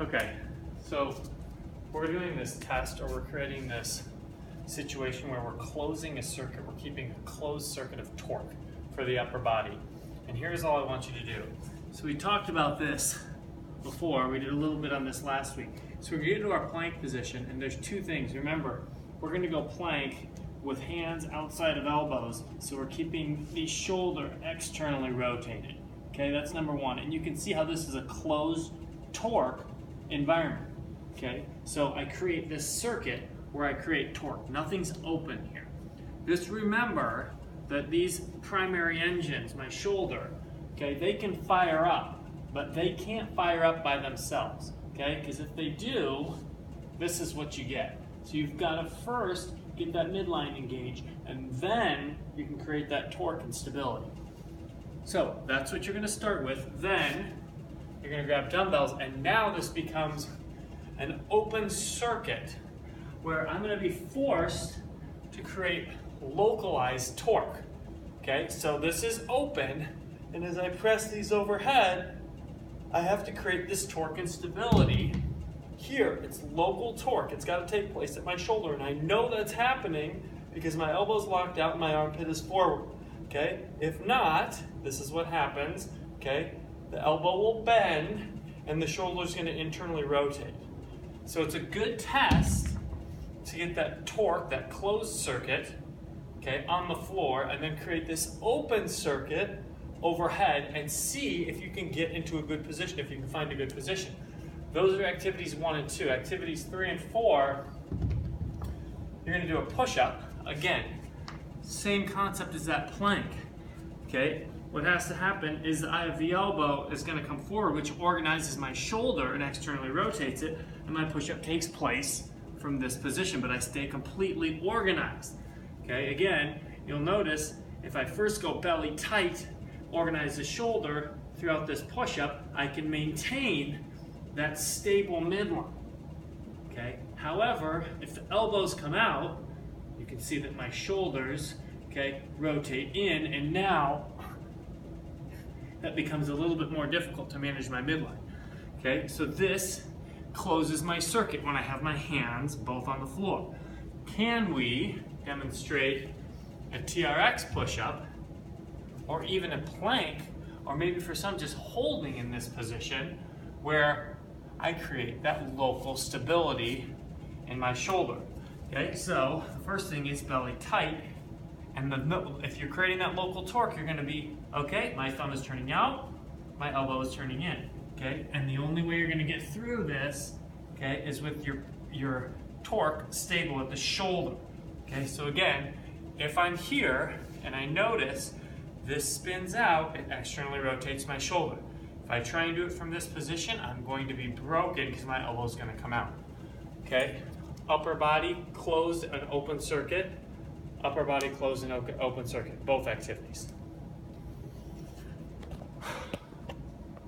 Okay, so we're doing this test, or we're creating this situation where we're closing a circuit. We're keeping a closed circuit of torque for the upper body. And here's all I want you to do. So we talked about this before. We did a little bit on this last week. So we're getting to our plank position, and there's two things. Remember, we're going to go plank with hands outside of elbows, so we're keeping the shoulder externally rotated. Okay, that's number one. And you can see how this is a closed torque environment. Okay, so I create this circuit where I create torque. Nothing's open here. Just remember that these primary engines, my shoulder, okay, they can fire up, but they can't fire up by themselves. Okay, because if they do, this is what you get. So you've got to first get that midline engaged, and then you can create that torque and stability. So that's what you're going to start with. Then you're going to grab dumbbells, and now this becomes an open circuit where I'm going to be forced to create localized torque. Okay, so this is open, and as I press these overhead, I have to create this torque and stability. Here, it's local torque. It's got to take place at my shoulder, and I know that's happening because my elbow's locked out and my armpit is forward. Okay, if not, this is what happens. Okay, the elbow will bend and the shoulder's going to internally rotate. So it's a good test to get that torque, that closed circuit, okay, on the floor, and then create this open circuit overhead and see if you can get into a good position, if you can find a good position. Those are activities 1 and 2. Activities 3 and 4, you're going to do a push-up. Again, same concept as that plank. Okay, what has to happen is the elbow is going to come forward, which organizes my shoulder and externally rotates it, and my push-up takes place from this position, but I stay completely organized. Okay, again, you'll notice if I first go belly tight, organize the shoulder throughout this push-up, I can maintain that stable midline. Okay, however, if the elbows come out, you can see that my shoulders, okay, rotate in, and now that becomes a little bit more difficult to manage my midline. Okay, so this closes my circuit when I have my hands both on the floor. Can we demonstrate a TRX push-up, or even a plank, or maybe for some just holding in this position where I create that local stability in my shoulder? Okay, so the first thing is belly tight, and if you're creating that local torque, you're going to be, okay, my thumb is turning out, my elbow is turning in. Okay, and the only way you're going to get through this, okay, is with your torque stable at the shoulder. Okay, so again, if I'm here and I notice this spins out, it externally rotates my shoulder. If I try and do it from this position, I'm going to be broken because my elbow is going to come out. Okay, upper body closed and open circuit, upper body closed and open circuit, both activities.